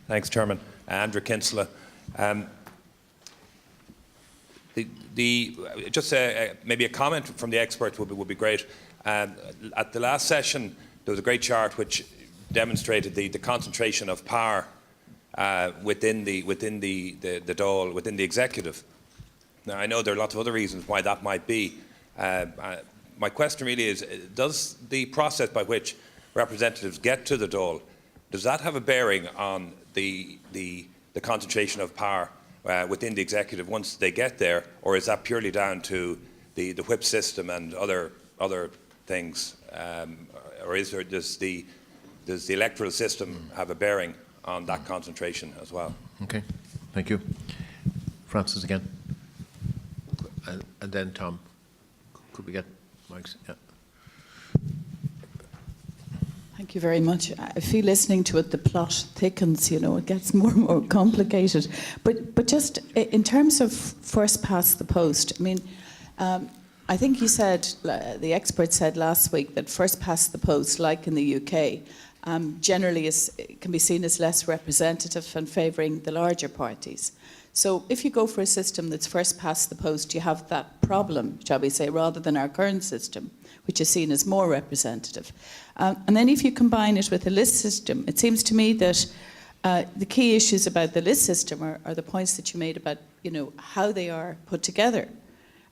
Thanks, Chairman. Andrew Kinsella. Just maybe a comment from the experts would be great. At the last session, there was a great chart which demonstrated the concentration of power within the Dáil, within the executive. Now, I know there are lots of other reasons why that might be. My question really is, does the process by which representatives get to the Dáil, does that have a bearing on the concentration of power within the executive once they get there, or is that purely down to the whip system and other things, or does the electoral system have a bearing on that concentration as well? Okay, thank you. Francis again, and then Tom. Could we get mics? Yeah. Thank you very much. I feel listening to it, the plot thickens, you know, it gets more and more complicated. But just in terms of first past the post, I mean, I think you said, the expert said last week that first past the post, like in the UK, generally can be seen as less representative and favouring the larger parties. So if you go for a system that's first past the post, you have that problem, shall we say, rather than our current system, which is seen as more representative. And then if you combine it with a list system, it seems to me that the key issues about the list system are the points that you made about, you know, how they are put together.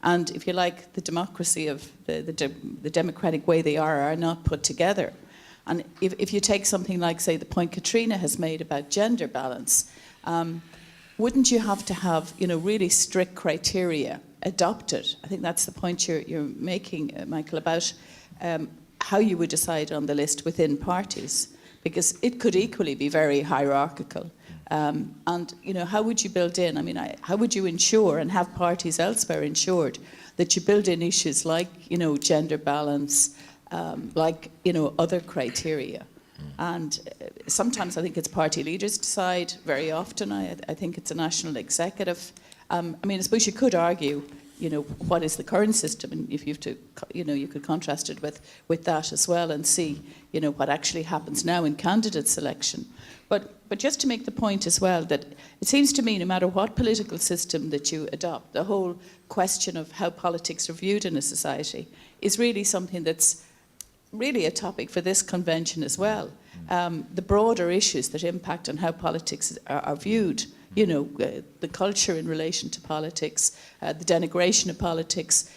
And if you like, the democracy of the democratic way they are not put together. And if you take something like, say, the point Katrina has made about gender balance, wouldn't you have to have, you know, really strict criteria adopted? I think that's the point you're making, Michael, about how you would decide on the list within parties, because it could equally be very hierarchical. And, you know, how would you build in, I mean, how would you ensure and have parties elsewhere ensured that you build in issues like, you know, gender balance, like, you know, other criteria? And sometimes I think it's party leaders decide. Very often I think it's a national executive. I mean, I suppose you could argue, you know, what is the current system, and if you have to, you know, you could contrast it with that as well and see, you know, what actually happens now in candidate selection. But just to make the point as well that it seems to me no matter what political system that you adopt, the whole question of how politics are viewed in a society is really something that's really a topic for this convention as well. The broader issues that impact on how politics are viewed, you know, the culture in relation to politics, the denigration of politics,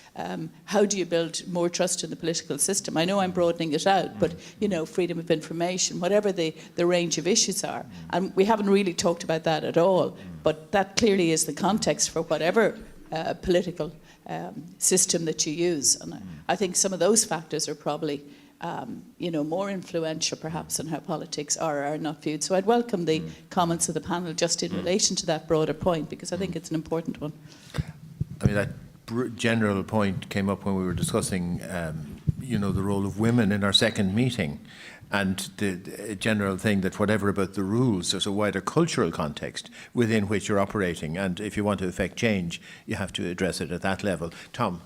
how do you build more trust in the political system? I know I'm broadening it out, but, you know, freedom of information, whatever the range of issues are. And we haven't really talked about that at all, but that clearly is the context for whatever political system that you use. And I think some of those factors are probably you know, more influential perhaps on how politics are or are not viewed. So I'd welcome the comments of the panel just in relation to that broader point, because I think it's an important one. I mean, that general point came up when we were discussing, you know, the role of women in our second meeting, and the general thing that whatever about the rules, there's a wider cultural context within which you're operating, and if you want to effect change, you have to address it at that level. Tom.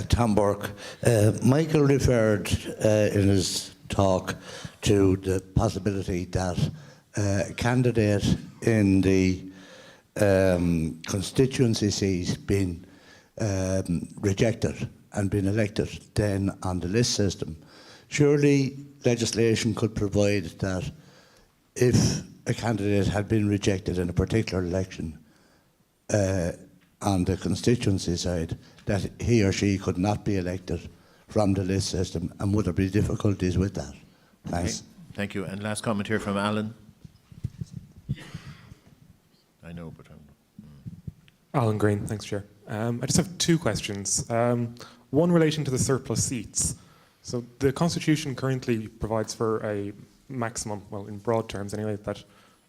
Tom Burke. Michael referred in his talk to the possibility that a candidate in the constituency seat being rejected and being elected then on the list system. Surely legislation could provide that if a candidate had been rejected in a particular election on the constituency side, that he or she could not be elected from the list system, and would there be difficulties with that? Thanks. Okay. Thank you. And last comment here from Alan. I know, but Alan Green, thanks, Chair. I just have two questions. One relating to the surplus seats. So the Constitution currently provides for a maximum, well, in broad terms anyway, that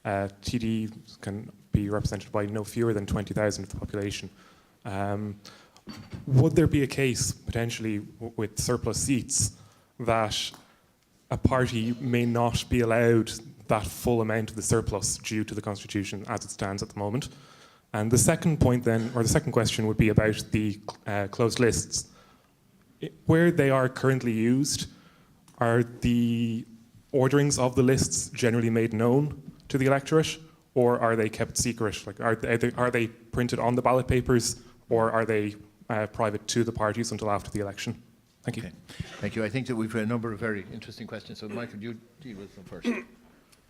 TD can be represented by no fewer than 20,000 of the population. Would there be a case, potentially, with surplus seats, that a party may not be allowed that full amount of the surplus due to the Constitution as it stands at the moment? And the second point then, or the second question would be about the closed lists. Where they are currently used, are the orderings of the lists generally made known to the electorate, or are they kept secret? Like, are they printed on the ballot papers, or are they private to the parties until after the election? Thank you. Okay. Thank you. I think that we've a number of very interesting questions. So, Michael, you deal with them first.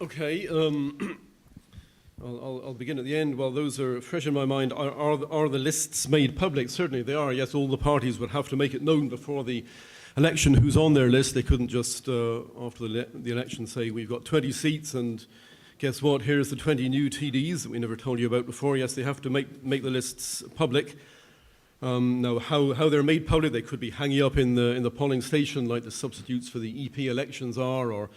Okay. I'll begin at the end. Well, those are fresh in my mind. Are the lists made public? Certainly they are. Yes, all the parties would have to make it known before the election who's on their list. They couldn't just, after the election, say, we've got 20 seats and guess what, here's the 20 new TDs that we never told you about before. Yes, they have to make the lists public. Now, how they're made public, they could be hanging up in the polling station like the substitutes for the EP elections are, or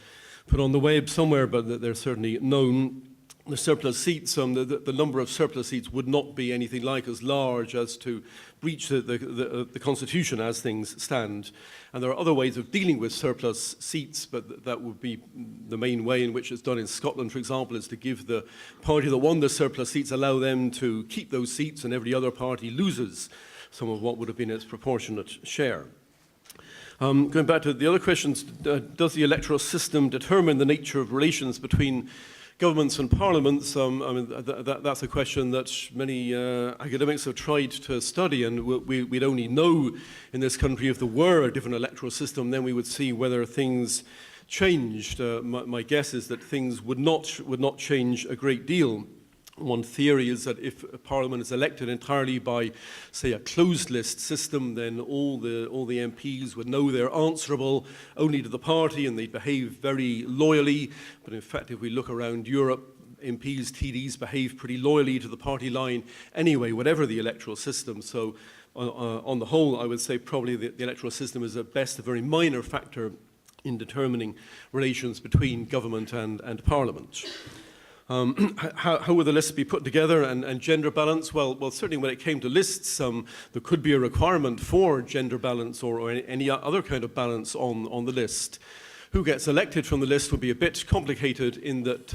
put on the web somewhere, but they're certainly known. The surplus seats, the number of surplus seats would not be anything like as large as to breach the Constitution as things stand. And there are other ways of dealing with surplus seats, but that would be the main way in which it's done in Scotland, for example, is to give the party that won the surplus seats, allow them to keep those seats, and every other party loses some of what would have been its proportionate share. Going back to the other questions, does the electoral system determine the nature of relations between governments and parliaments? I mean, that's a question that many academics have tried to study, and we'd only know in this country if there were a different electoral system, then we would see whether things changed. My guess is that things would not change a great deal. One theory is that if a parliament is elected entirely by, say, a closed list system, then all the MPs would know they're answerable only to the party and they behave very loyally. But in fact, if we look around Europe, MPs, TDs behave pretty loyally to the party line anyway, whatever the electoral system. So on the whole, I would say probably the electoral system is at best a very minor factor in determining relations between government and parliament. How would the lists be put together and gender balance? Well, certainly when it came to lists, there could be a requirement for gender balance or any other kind of balance on the list. Who gets elected from the list would be a bit complicated in that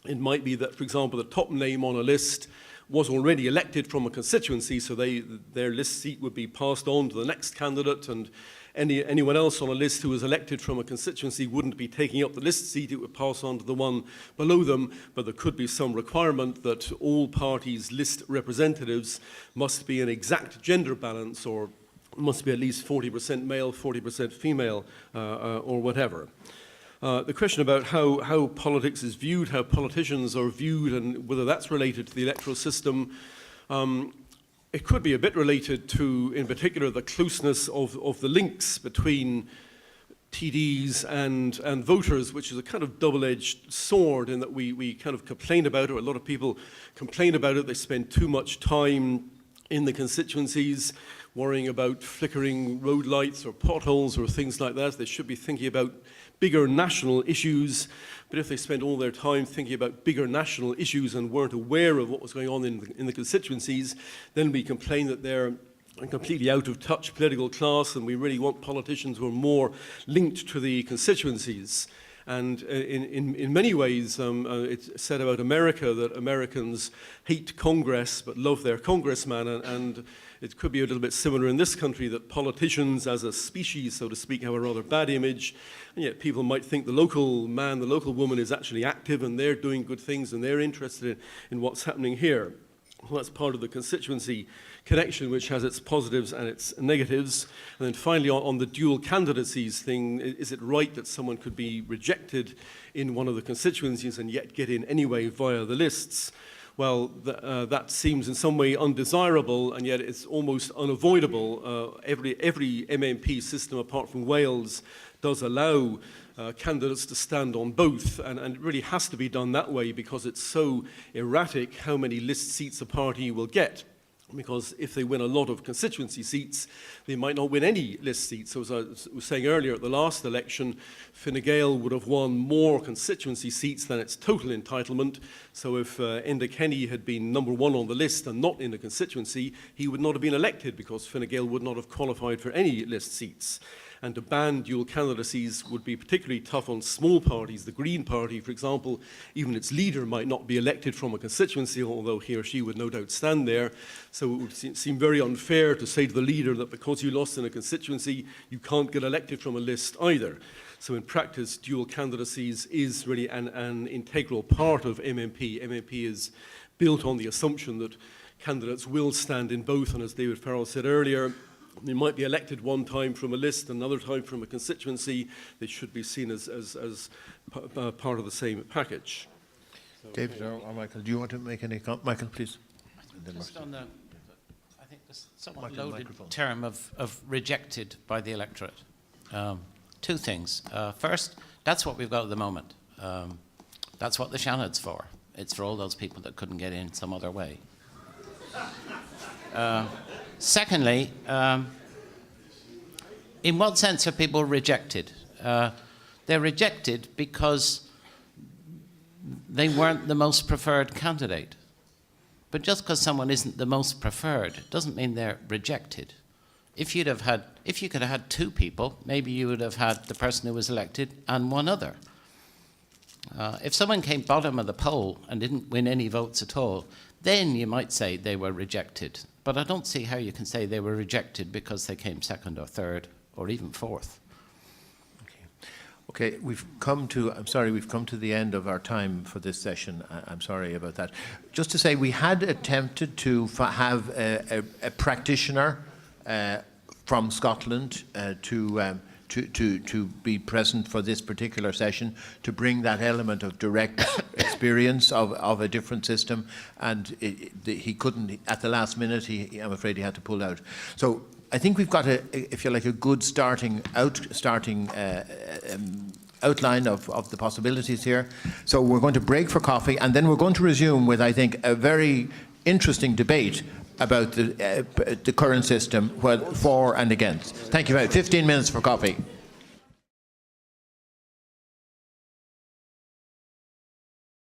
it might be that, for example, the top name on a list was already elected from a constituency, so their list seat would be passed on to the next candidate, and anyone else on a list who was elected from a constituency wouldn't be taking up the list seat, it would pass on to the one below them, but there could be some requirement that all parties' list representatives must be an exact gender balance, or must be at least 40% male, 40% female, or whatever. The question about how politics is viewed, how politicians are viewed, and whether that's related to the electoral system, it could be a bit related to, in particular, the closeness of the links between TDs and voters, which is a kind of double-edged sword in that we kind of complain about it, or a lot of people complain about it. They spend too much time in the constituencies worrying about flickering road lights or potholes or things like that. They should be thinking about bigger national issues, but if they spent all their time thinking about bigger national issues and weren't aware of what was going on in the constituencies, then we complain that they're a completely out of touch political class, and we really want politicians who are more linked to the constituencies. And in many ways, it's said about America that Americans hate Congress but love their congressman, and it could be a little bit similar in this country, that politicians as a species, so to speak, have a rather bad image, and yet people might think the local man, the local woman is actually active and they're doing good things and they're interested in what's happening here. Well, that's part of the constituency connection, which has its positives and its negatives. And then finally, on the dual candidacies thing, is it right that someone could be rejected in one of the constituencies and yet get in anyway via the lists? Well, that seems in some way undesirable, and yet it's almost unavoidable. Every MMP system, apart from Wales, does allow candidates to stand on both, and it really has to be done that way because it's so erratic how many list seats a party will get. Because if they win a lot of constituency seats, they might not win any list seats. So as I was saying earlier, at the last election, Fine Gael would have won more constituency seats than its total entitlement. So if Enda Kenny had been number one on the list and not in a constituency, he would not have been elected because Fine Gael would not have qualified for any list seats. And to ban dual candidacies would be particularly tough on small parties. The Green Party, for example, even its leader might not be elected from a constituency, although he or she would no doubt stand there. So it would seem very unfair to say to the leader that because you lost in a constituency, you can't get elected from a list either. So in practice, dual candidacies is really an integral part of MMP. MMP is built on the assumption that candidates will stand in both, and as David Farrell said earlier, they might be elected one time from a list, another time from a constituency. They should be seen as part of the same package. David or Michael, do you want to make any comment? Michael, please. Just on the, I think the somewhat loaded term of rejected by the electorate. Two things. First, that's what we've got at the moment. That's what the Seanad's for. It's for all those people that couldn't get in some other way. Secondly, in what sense are people rejected? They're rejected because they weren't the most preferred candidate. But just because someone isn't the most preferred doesn't mean they're rejected. If you could have had two people, maybe you would have had the person who was elected and one other. If someone came bottom of the poll and didn't win any votes at all, then you might say they were rejected. But I don't see how you can say they were rejected because they came second or third or even fourth. Okay, we've come to the end of our time for this session. I'm sorry about that. Just to say, we had attempted to have a practitioner from Scotland to be present for this particular session, to bring that element of direct experience of a different system, and he couldn't at the last minute. I'm afraid he had to pull out. So I think we've got if you like, a good starting outline of the possibilities here. So we're going to break for coffee, and then we're going to resume with, I think, a very interesting debate about the current system, for and against. Thank you very much. 15 minutes for coffee.